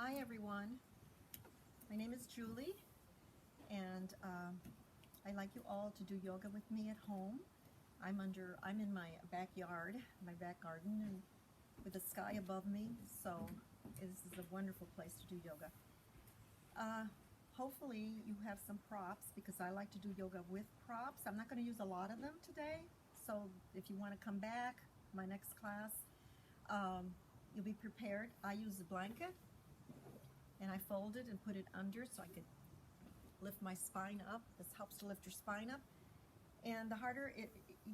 Hi everyone, my name is Julie and I'd like you all to do yoga with me at home. I'm in my backyard, my back garden, and with the sky above me, so this is a wonderful place to do yoga. Hopefully you have some props because I like to do yoga with props. I'm not going to use a lot of them today, so if you want to come back, my next class, you'll be prepared. I use a blanket and I fold it and put it under so I could lift my spine up. This helps to lift your spine up. And the harder,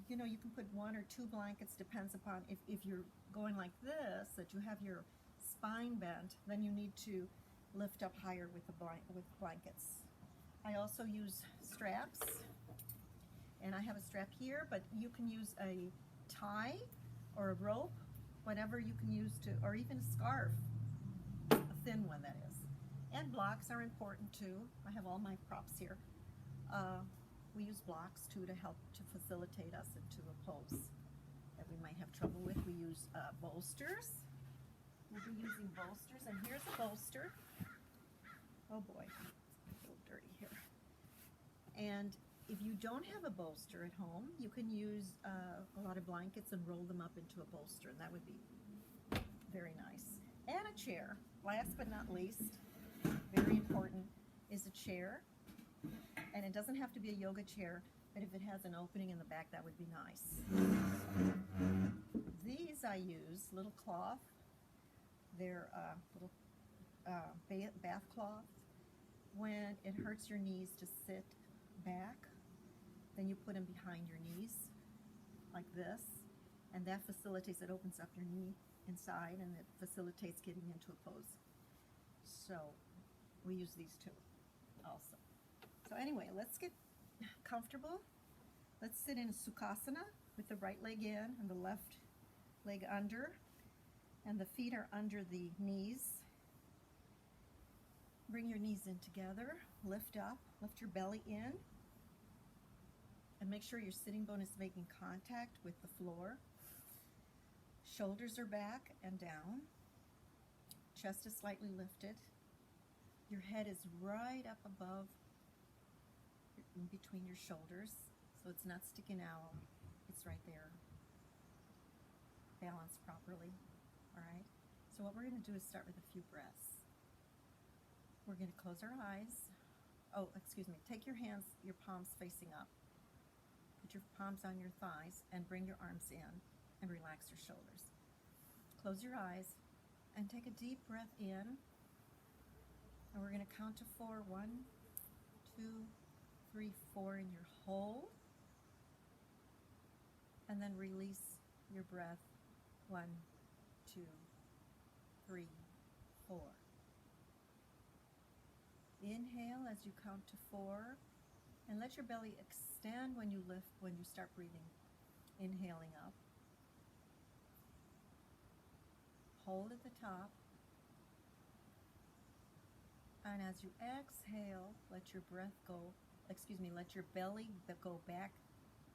you know, you can put 1 or 2 blankets, depends upon if you're going like this, that you have your spine bent, then you need to lift up higher with blankets. I also use straps, and I have a strap here, but you can use a tie or a rope, whatever you can use to, or even a scarf, a thin one that is. And blocks are important too. I have all my props here. We use blocks too to help to facilitate us into a pose that we might have trouble with. We use bolsters. We'll be using bolsters, and here's a bolster. Oh boy, it's a little dirty here. And if you don't have a bolster at home, you can use a lot of blankets and roll them up into a bolster, and that would be very nice. And a chair. Last but not least, very important, is a chair. And it doesn't have to be a yoga chair, but if it has an opening in the back, that would be nice. These I use, little cloth. They're little bath cloths. When it hurts your knees to sit back, then you put them behind your knees, like this, and that facilitates, it opens up your knee inside, and it facilitates getting into a pose. So we use these too also. So anyway, let's get comfortable. Let's sit in Sukhasana with the right leg in and the left leg under, and the feet are under the knees. Bring your knees in together, lift up, lift your belly in, and make sure your sitting bone is making contact with the floor. Shoulders are back and down. Chest is slightly lifted. Your head is right up above, in between your shoulders, so it's not sticking out. It's right there. Balanced properly. All right. So what we're going to do is start with a few breaths. We're going to close our eyes. Oh, excuse me. Take your hands, your palms facing up. Put your palms on your thighs and bring your arms in and relax your shoulders. Close your eyes and take a deep breath in. And we're going to count to 4. 1, 2, 3, 4 in your hold. And then release your breath. 1, 2, 3, 4. Inhale as you count to 4, and let your belly extend when you lift, when you start breathing. Inhaling up. Hold at the top. And as you exhale, let your breath go, let your belly go back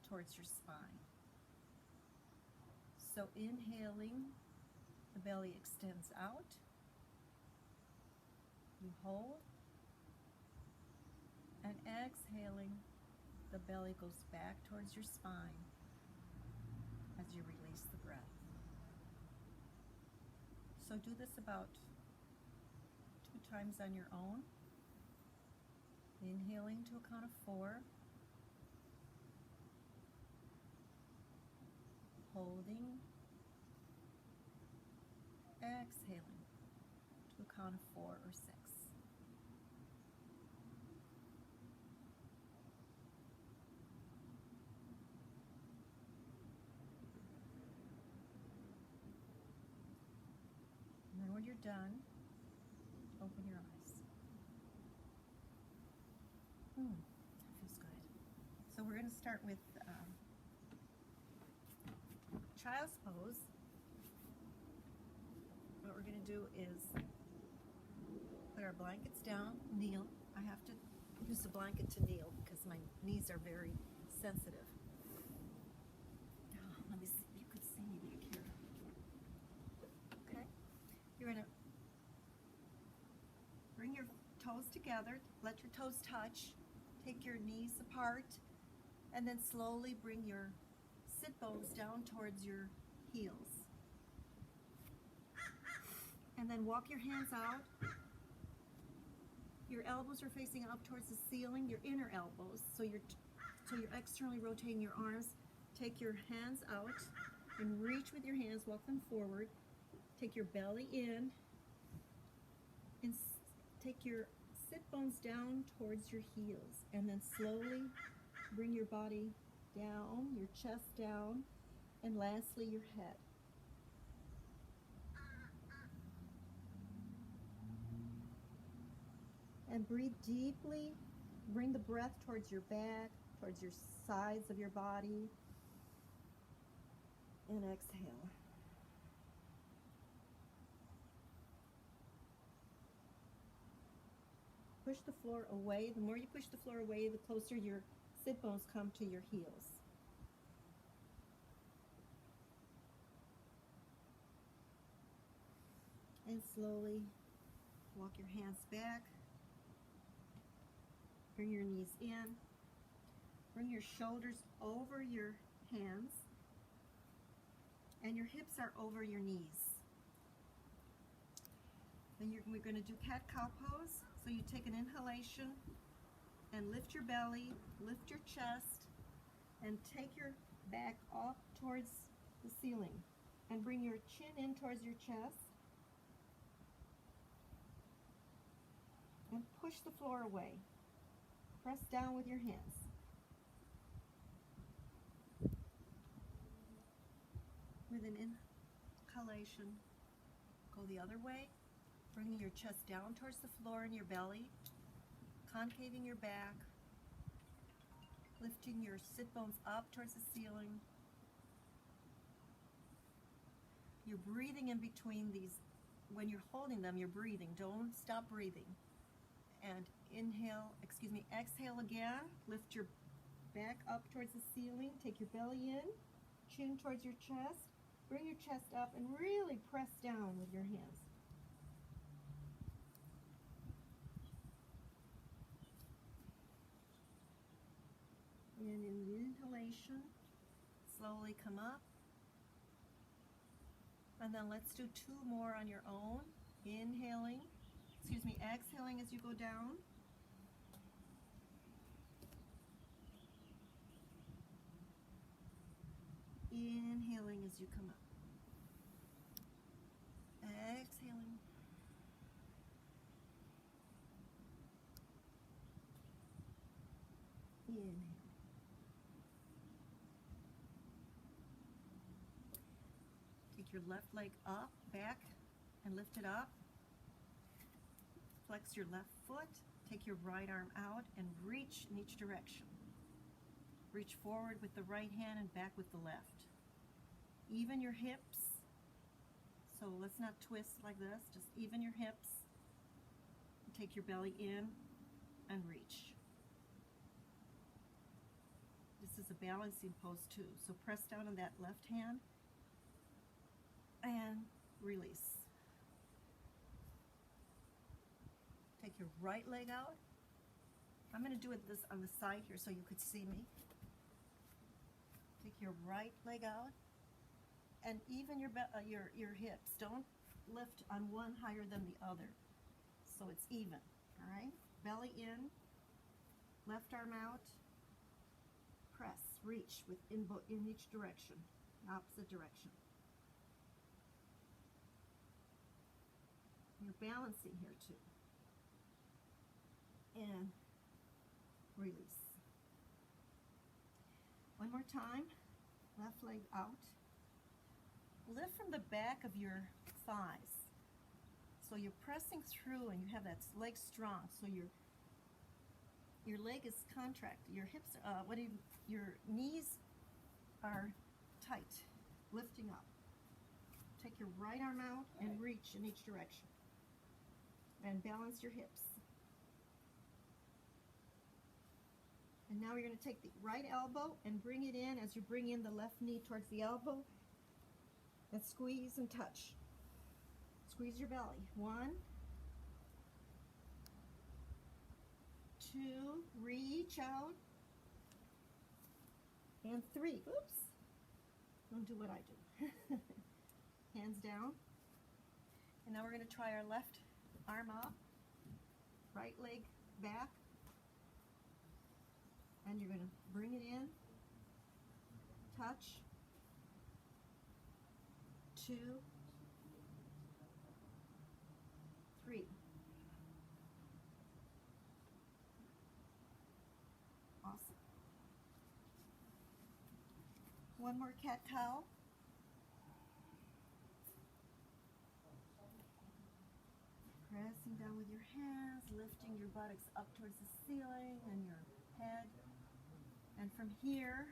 towards your spine. So inhaling, the belly extends out. You hold. And exhaling, the belly goes back towards your spine as you release the breath. So do this about 2 times on your own. Inhaling to a count of 4. Holding. Exhaling to a count of 4 or 6. And then when you're done, open your eyes. That feels good. So we're going to start with child's pose. What we're going to do is put our blankets down, kneel. I have to use the blanket to kneel because my knees are very sensitive. Let me see if you could see me back here. Okay? You're going to toes together. Let your toes touch. Take your knees apart. And then slowly bring your sit bones down towards your heels. And then walk your hands out. Your elbows are facing up towards the ceiling, your inner elbows. So you're externally rotating your arms. Take your hands out and reach with your hands, walk them forward. Take your belly in and take your sit bones down towards your heels. And then slowly bring your body down, your chest down, and lastly your head. And breathe deeply. Bring the breath towards your back, towards your sides of your body. And exhale. Push the floor away. The more you push the floor away, the closer your sit bones come to your heels. And slowly walk your hands back. Bring your knees in. Bring your shoulders over your hands. And your hips are over your knees. Then we're going to do cat-cow pose. So you take an inhalation and lift your belly, lift your chest, and take your back up towards the ceiling. And bring your chin in towards your chest. And push the floor away. Press down with your hands. With an inhalation, go the other way, bringing your chest down towards the floor and your belly, concaving your back, lifting your sit bones up towards the ceiling. You're breathing in between these. When you're holding them, you're breathing. Don't stop breathing. And exhale again. Lift your back up towards the ceiling. Take your belly in, chin towards your chest. Bring your chest up and really press down with your hands. And in the inhalation, slowly come up. And then let's do 2 more on your own. Exhaling as you go down. Inhaling as you come up. Exhaling. Inhale. Take your left leg up, back, and lift it up. Flex your left foot. Take your right arm out and reach in each direction. Reach forward with the right hand and back with the left. Even your hips. So let's not twist like this. Just even your hips. Take your belly in and reach. This is a balancing pose too. So press down on that left hand and release. Take your right leg out. I'm going to do this on the side here so you could see me. Take your right leg out and even your hips. Don't lift on one higher than the other. So it's even, all right? Belly in, left arm out, press, reach in each direction, opposite direction. You're balancing here too. And release. One more time, left leg out. Lift from the back of your thighs. So you're pressing through and you have that leg strong. So your leg is contracted. Your hips, your knees are tight, lifting up. Take your right arm out and reach in each direction. And balance your hips. And now you're going to take the right elbow and bring it in as you bring in the left knee towards the elbow. And squeeze and touch. Squeeze your belly. 1, 2, reach out, and 3. Oops, don't do what I do. Hands down. And now we're going to try our left arm up, right leg back, and you're going to bring it in, touch, 2, 3. Awesome. One more cat-cow. Pressing down with your hands, lifting your buttocks up towards the ceiling and your head. And from here,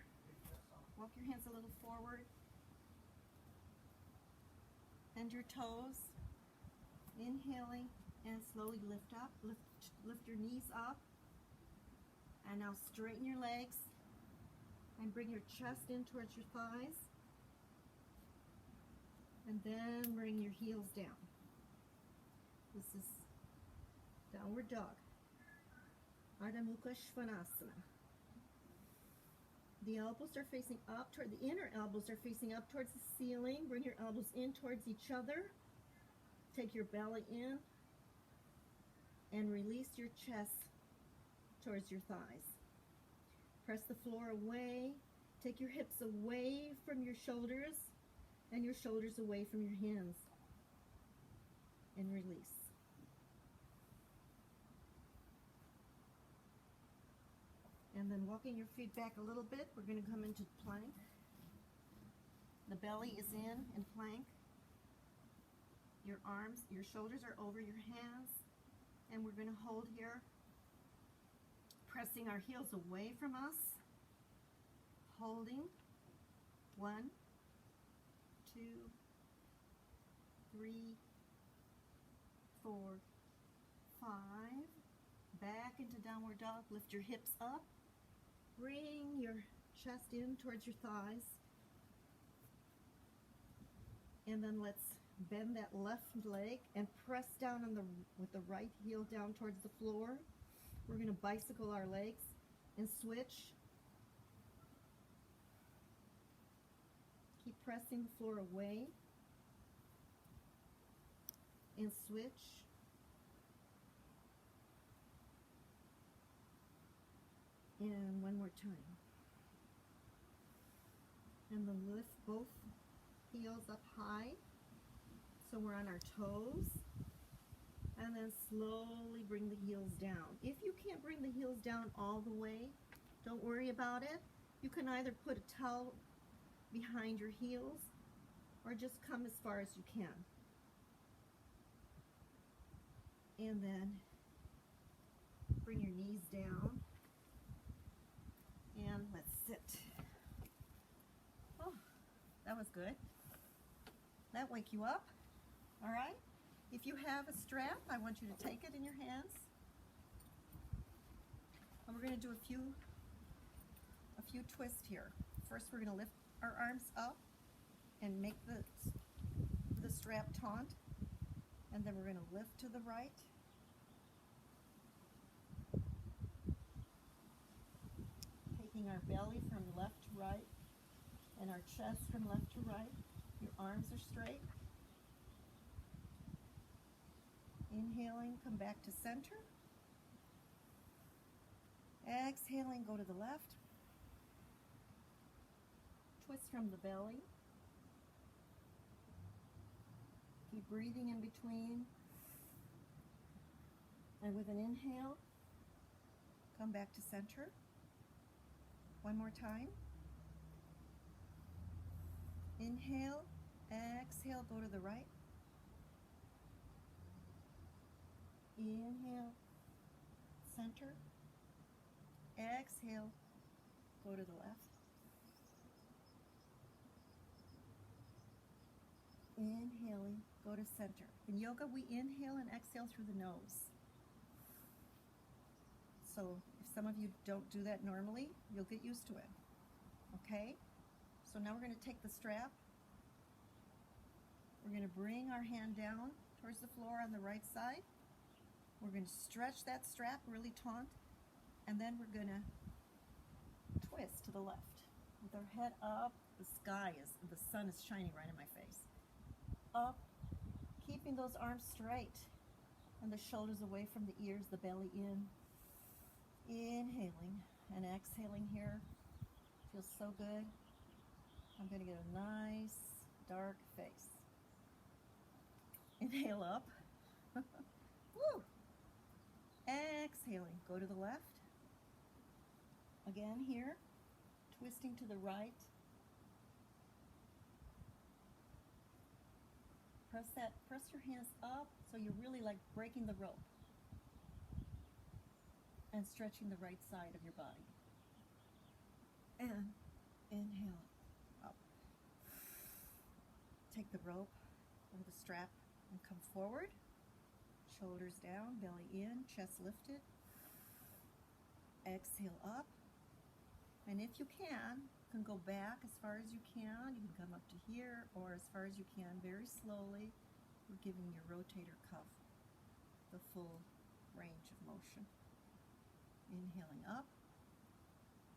walk your hands a little forward. Bend your toes. Inhaling and slowly lift up. Lift your knees up. And now straighten your legs and bring your chest in towards your thighs. And then bring your heels down. This is downward dog. Ardha Mukha Svanasana. The elbows are facing up toward the inner elbows are facing up towards the ceiling. Bring your elbows in towards each other. Take your belly in and release your chest towards your thighs. Press the floor away. Take your hips away from your shoulders and your shoulders away from your hands. And release. And then walking your feet back a little bit, we're going to come into plank. The belly is in plank. Your arms, your shoulders are over your hands. And we're going to hold here, pressing our heels away from us. Holding. 1, 2, 3, 4, 5. Back into downward dog. Lift your hips up. Bring your chest in towards your thighs. And then let's bend that left leg and press down on with the right heel down towards the floor. We're going to bicycle our legs and switch. Keep pressing the floor away. And switch. And one more time. And then lift both heels up high. So we're on our toes. And then slowly bring the heels down. If you can't bring the heels down all the way, don't worry about it. You can either put a towel behind your heels or just come as far as you can. And then bring your knees down. And let's sit. Oh, that was good. That wake you up. All right. If you have a strap, I want you to take it in your hands. And we're going to do a few twists here. First, we're going to lift our arms up and make the strap taut. And then we're going to lift to the right. Taking our belly from left to right and our chest from left to right. Your arms are straight. Inhaling, come back to center. Exhaling, go to the left. Twist from the belly. Keep breathing in between. And with an inhale, come back to center. One more time. Inhale, exhale, go to the right. Inhale, center. Exhale, go to the left. Inhaling, go to center. In yoga, we inhale and exhale through the nose. So if some of you don't do that normally, you'll get used to it. Okay? So now we're going to take the strap. We're going to bring our hand down towards the floor on the right side. We're going to stretch that strap really taut And then we're gonna twist to the left with our head up. The sun is shining right in my face. Up, keeping those arms straight and the shoulders away from the ears, the belly in. Inhaling and exhaling here. Feels so good. I'm gonna get a nice dark face. Inhale up. Woo! Exhaling, go to the left. Again here, twisting to the right. Press your hands up so you're really like breaking the rope and stretching the right side of your body. And inhale up. Take the rope or the strap and come forward. Shoulders down, belly in, chest lifted. Exhale up. And if you can go back as far as you can. You can come up to here or as far as you can, very slowly. We're giving your rotator cuff the full range of motion. Inhaling up.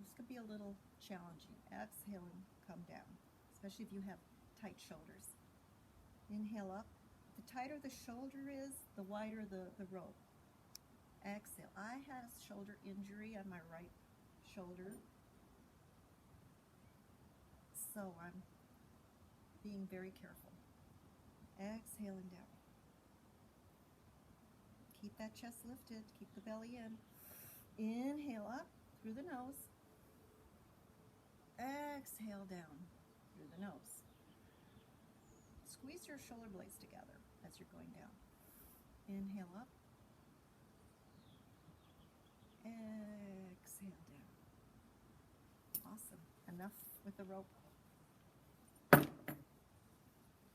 This could be a little challenging. Exhaling, come down, especially if you have tight shoulders. Inhale up. The tighter the shoulder is, the wider the rope. Exhale. I had a shoulder injury on my right shoulder, so I'm being very careful. Exhaling down. Keep that chest lifted. Keep the belly in. Inhale up through the nose. Exhale down through the nose. Squeeze your shoulder blades together as you're going down. Inhale up. Exhale down. Awesome. Enough with the rope.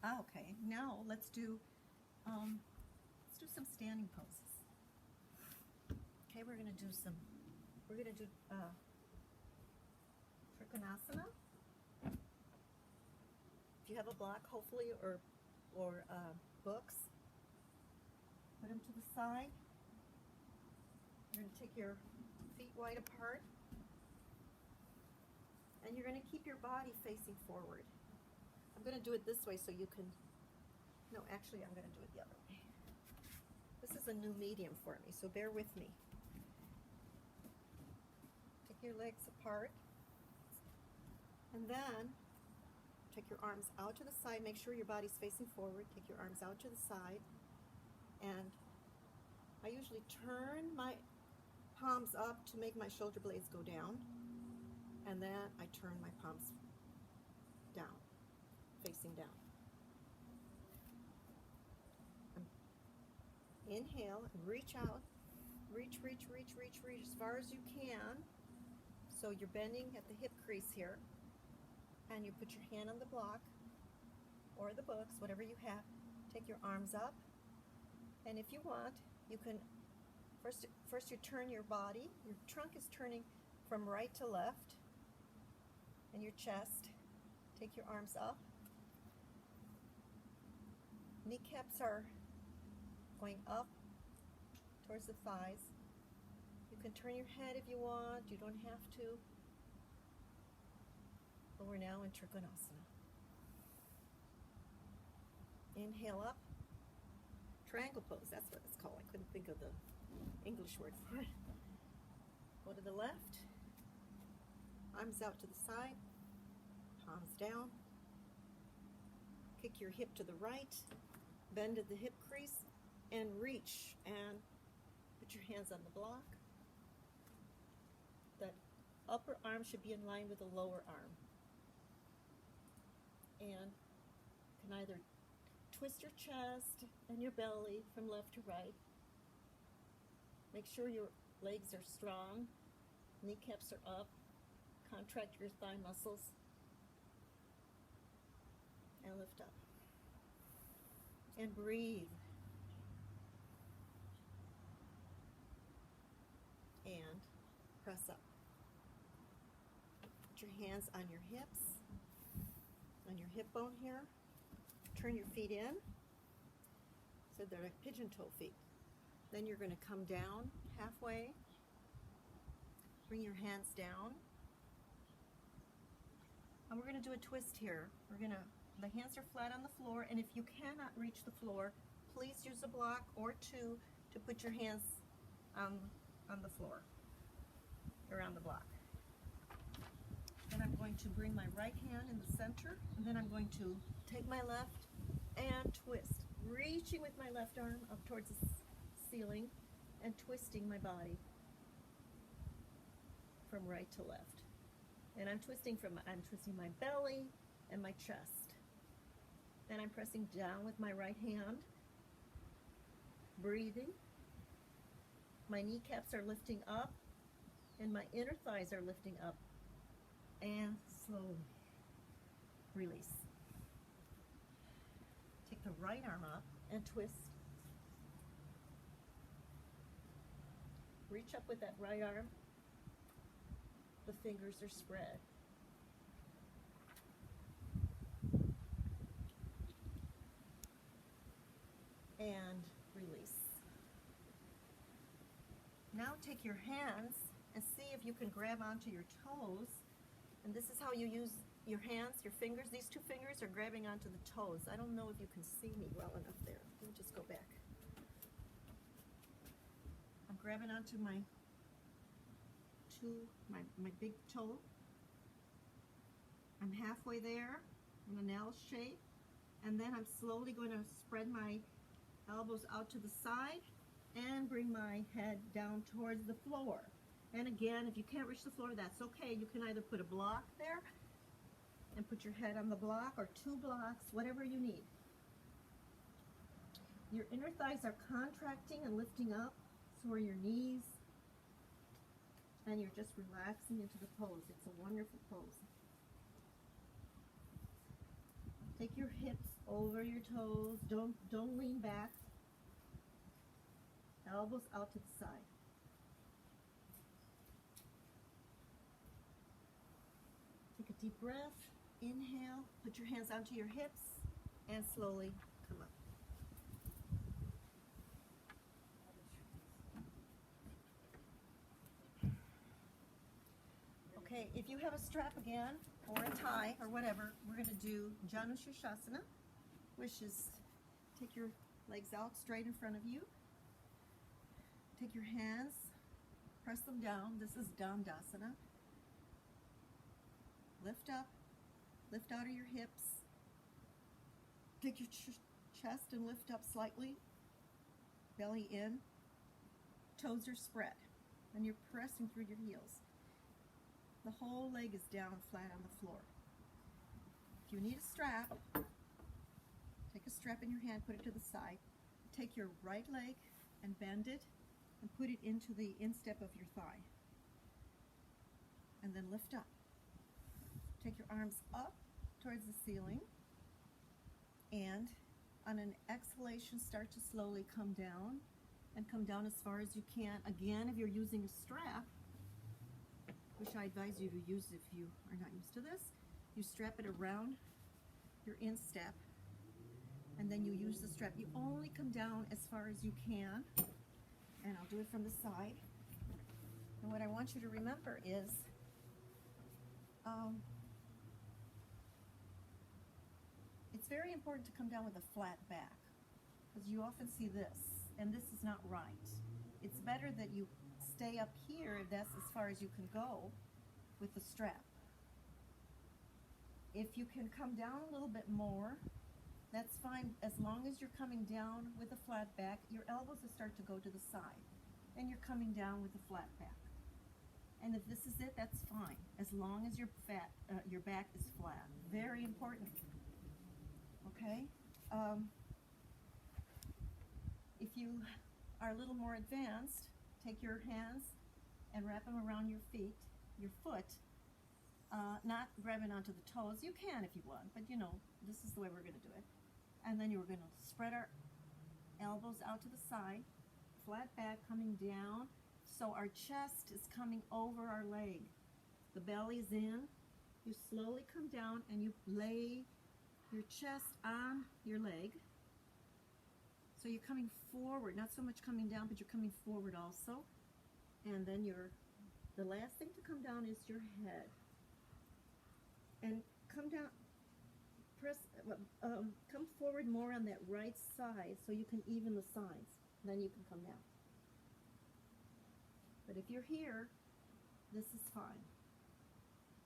Okay, now let's do some standing poses. Okay, we're gonna do Trikonasana. If you have a block, hopefully, or books, put them to the side. You're gonna take your feet wide apart, and you're gonna keep your body facing forward. I'm going to do it this way so you can, no, actually I'm going to do it the other way. This is a new medium for me, so bear with me. Take your legs apart, and then take your arms out to the side. Make sure your body's facing forward. Take your arms out to the side, and I usually turn my palms up to make my shoulder blades go down, and then I turn my palms down, facing down. Inhale and reach out. Reach as far as you can. So you're bending at the hip crease here. And you put your hand on the block or the books, whatever you have. Take your arms up. And if you want, you can, first you turn your body. Your trunk is turning from right to left. And your chest. Take your arms up. Kneecaps are going up towards the thighs. You can turn your head if you want. You don't have to. But we're now in Trikonasana. Inhale up. Triangle pose, that's what it's called. I couldn't think of the English word for it. Go to the left. Arms out to the side. Palms down. Kick your hip to the right. Bend at the hip crease and reach and put your hands on the block. That upper arm should be in line with the lower arm. And you can either twist your chest and your belly from left to right. Make sure your legs are strong, kneecaps are up, contract your thigh muscles, and lift up. And breathe. And press up. Put your hands on your hips, on your hip bone here. Turn your feet in, so they're like pigeon toe feet. Then you're going to come down halfway Bring your hands down. And we're going to do a twist here. The hands are flat on the floor, and if you cannot reach the floor, please use a block or two to put your hands on the floor, around the block. Then I'm going to bring my right hand in the center, and then I'm going to take my left and twist, reaching with my left arm up towards the ceiling and twisting my body from right to left. And I'm twisting my belly and my chest. Then I'm pressing down with my right hand, breathing. My kneecaps are lifting up and my inner thighs are lifting up. And slowly release. Take the right arm up and twist. Reach up with that right arm. The fingers are spread. And release. Now take your hands and see if you can grab onto your toes. And this is how you use your hands, your fingers. These two fingers are grabbing onto the toes. I don't know if you can see me well enough there. Let me just go back. I'm grabbing onto my big toe. I'm halfway there in an L shape. And then I'm slowly going to spread my elbows out to the side and bring my head down towards the floor. And again, if you can't reach the floor, that's okay. You can either put a block there and put your head on the block, or two blocks, whatever you need. Your inner thighs are contracting and lifting up, so are your knees. And you're just relaxing into the pose. It's a wonderful pose. Take your hips over your toes. Don't lean back. Elbows out to the side. Take a deep breath. Inhale. Put your hands onto your hips and slowly come up. Okay, if you have a strap again, or a tie, or whatever, we're going to do Janu Sirsasana, which is take your legs out straight in front of you. Take your hands, press them down. This is Dandasana. Lift up, lift out of your hips. Take your chest and lift up slightly. Belly in. Toes are spread, and you're pressing through your heels. The whole leg is down flat on the floor. If you need a strap, take a strap in your hand, put it to the side. Take your right leg and bend it and put it into the instep of your thigh. And then lift up. Take your arms up towards the ceiling, and on an exhalation, start to slowly come down, and come down as far as you can. Again, if you're using a strap, which I advise you to use if you are not used to this, you strap it around your instep, and then you use the strap. You only come down as far as you can, and I'll do it from the side. And what I want you to remember is it's very important to come down with a flat back, because you often see this, and this is not right. It's better that you stay up here if that's as far as you can go with the strap. If you can come down a little bit more, that's fine, as long as you're coming down with a flat back. Your elbows will start to go to the side, and you're coming down with a flat back. And if this is it, that's fine, as long as your back is flat. Very important. Okay? If you are a little more advanced, take your hands and wrap them around your feet, your foot, not grabbing onto the toes. You can if you want, but you know, this is the way we're going to do it. And then you're going to spread our elbows out to the side, flat back coming down, so our chest is coming over our leg. The belly's in. You slowly come down and you lay your chest on your leg. So you're coming forward, not so much coming down, but you're coming forward also. And then The last thing to come down is your head. And come down, come forward more on that right side so you can even the sides. Then you can come down. But if you're here, this is fine.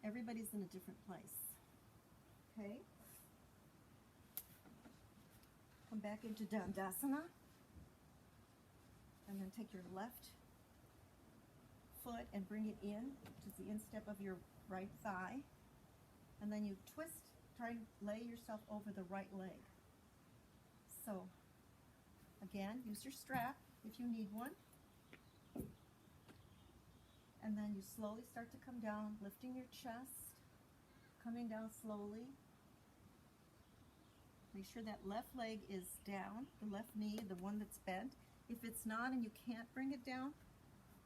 Everybody's in a different place. Okay? Come back into Dandasana. And then take your left foot and bring it in to the instep of your right thigh. And then you twist, try to lay yourself over the right leg. So, again, use your strap if you need one. And then you slowly start to come down, lifting your chest, coming down slowly. Make sure that left leg is down, the left knee, the one that's bent. If it's not and you can't bring it down,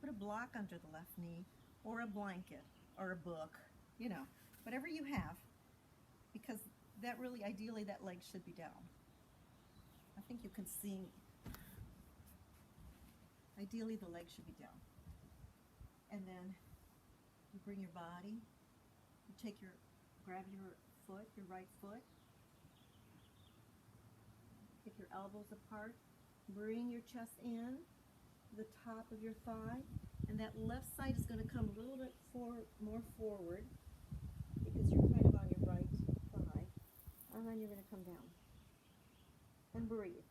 put a block under the left knee, or a blanket, or a book, you know, whatever you have, because that really, ideally, that leg should be down. I think you can see, ideally the leg should be down. And then you bring your body, you grab your foot, your right foot, kick your elbows apart, bring your chest in to the top of your thigh, and that left side is going to come a little bit more forward because you're kind of on your right thigh, and then you're going to come down and breathe.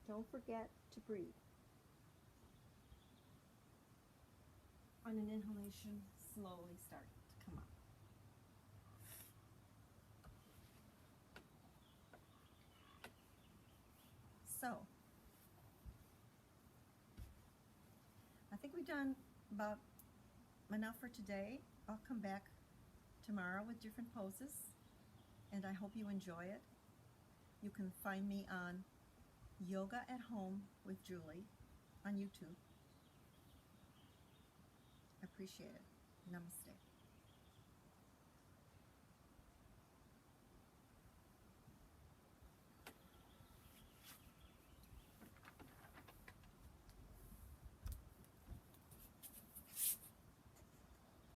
Don't forget to breathe. On an inhalation, slowly start to come up. So, I think we've done about enough for today. I'll come back tomorrow with different poses, and I hope you enjoy it. You can find me on Yoga at Home with Julie on YouTube. I appreciate it. Namaste.